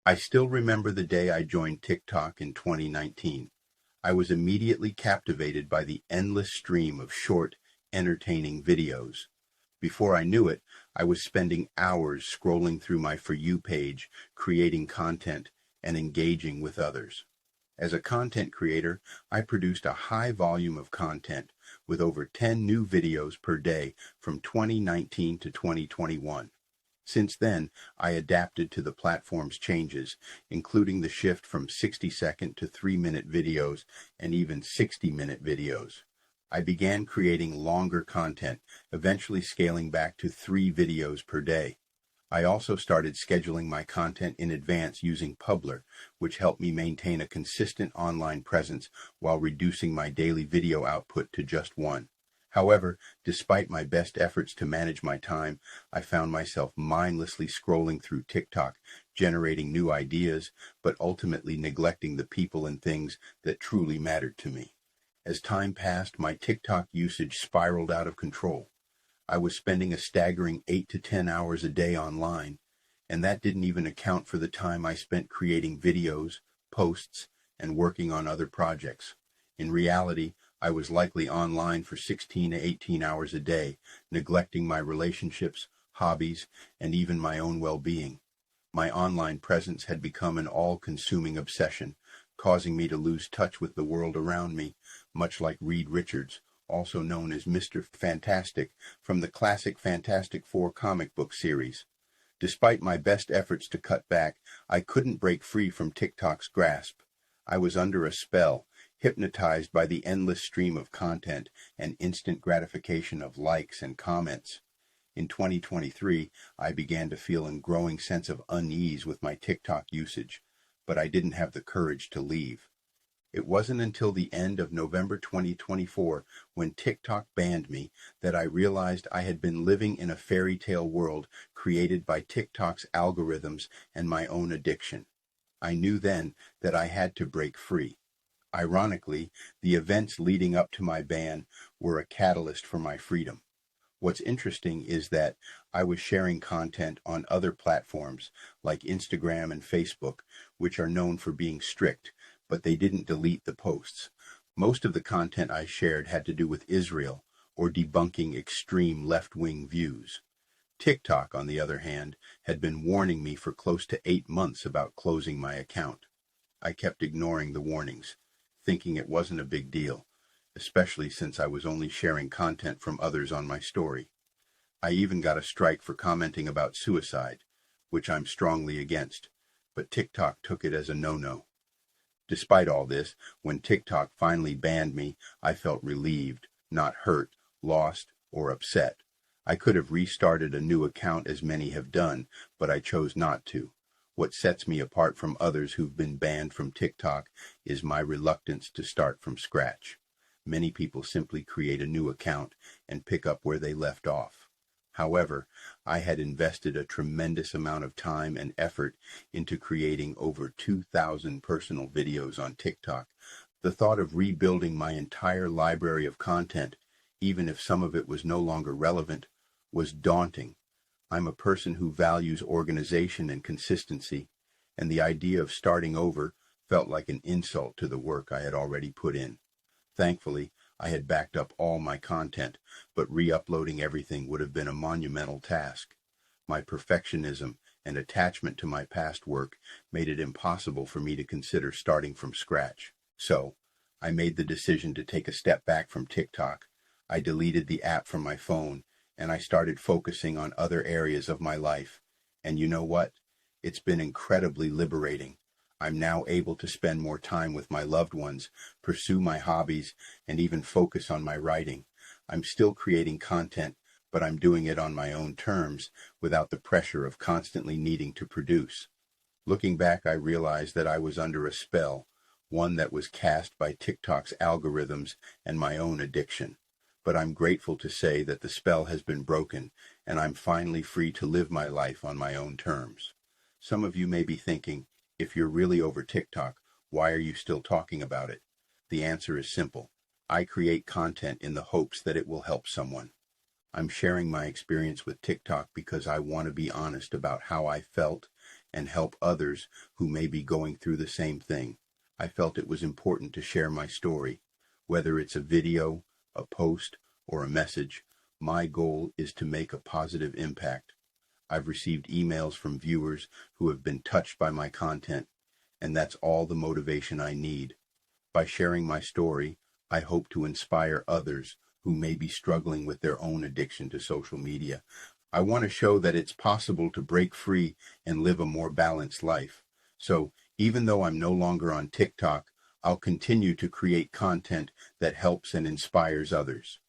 I still remember the day I joined TikTok in 2019. I was immediately captivated by the endless stream of short, entertaining videos. Before I knew it, I was spending hours scrolling through my For You page, creating content, and engaging with others. As a content creator, I produced a high volume of content, with over 10 new videos per day from 2019 to 2021. Since then, I adapted to the platform's changes, including the shift from 60-second to 3-minute videos and even 60-minute videos. I began creating longer content, eventually scaling back to 3 videos per day. I also started scheduling my content in advance using Tumblr, which helped me maintain a consistent online presence while reducing my daily video output to just 1. However, despite my best efforts to manage my time, I found myself mindlessly scrolling through TikTok, generating new ideas, but ultimately neglecting the people and things that truly mattered to me. As time passed, my TikTok usage spiraled out of control. I was spending a staggering 8 to 10 hours a day online, and that didn't even account for the time I spent creating videos, posts, and working on other projects. In reality, I was likely online for 16 to 18 hours a day, neglecting my relationships, hobbies, and even my own well-being. My online presence had become an all-consuming obsession, causing me to lose touch with the world around me, much like Reed Richards, also known as Mr. Fantastic, from the classic Fantastic Four comic book series. Despite my best efforts to cut back, I couldn't break free from TikTok's grasp. I was under a spell, hypnotized by the endless stream of content and instant gratification of likes and comments. In 2023, I began to feel a growing sense of unease with my TikTok usage, but I didn't have the courage to leave. It wasn't until the end of November 2024, when TikTok banned me, that I realized I had been living in a fairy tale world created by TikTok's algorithms and my own addiction. I knew then that I had to break free. Ironically, the events leading up to my ban were a catalyst for my freedom. What's interesting is that I was sharing content on other platforms like Instagram and Facebook, which are known for being strict, but they didn't delete the posts. Most of the content I shared had to do with Israel or debunking extreme left-wing views. TikTok, on the other hand, had been warning me for close to 8 months about closing my account. I kept ignoring the warnings, thinking it wasn't a big deal, especially since I was only sharing content from others on my story. I even got a strike for commenting about suicide, which I'm strongly against, but TikTok took it as a no-no. Despite all this, when TikTok finally banned me, I felt relieved, not hurt, lost, or upset. I could have restarted a new account as many have done, but I chose not to. What sets me apart from others who've been banned from TikTok is my reluctance to start from scratch. Many people simply create a new account and pick up where they left off. However, I had invested a tremendous amount of time and effort into creating over 2,000 personal videos on TikTok. The thought of rebuilding my entire library of content, even if some of it was no longer relevant, was daunting. I'm a person who values organization and consistency, and the idea of starting over felt like an insult to the work I had already put in. Thankfully, I had backed up all my content, but re-uploading everything would have been a monumental task. My perfectionism and attachment to my past work made it impossible for me to consider starting from scratch. So, I made the decision to take a step back from TikTok. I deleted the app from my phone, and I started focusing on other areas of my life. And you know what? It's been incredibly liberating. I'm now able to spend more time with my loved ones, pursue my hobbies, and even focus on my writing. I'm still creating content, but I'm doing it on my own terms, without the pressure of constantly needing to produce. Looking back, I realized that I was under a spell, one that was cast by TikTok's algorithms and my own addiction. But I'm grateful to say that the spell has been broken, and I'm finally free to live my life on my own terms. Some of you may be thinking, if you're really over TikTok, why are you still talking about it? The answer is simple. I create content in the hopes that it will help someone. I'm sharing my experience with TikTok because I want to be honest about how I felt and help others who may be going through the same thing. I felt it was important to share my story. Whether it's a video, a post, or a message, my goal is to make a positive impact. I've received emails from viewers who have been touched by my content, and that's all the motivation I need. By sharing my story, I hope to inspire others who may be struggling with their own addiction to social media. I want to show that it's possible to break free and live a more balanced life. So, even though I'm no longer on TikTok, I'll continue to create content that helps and inspires others.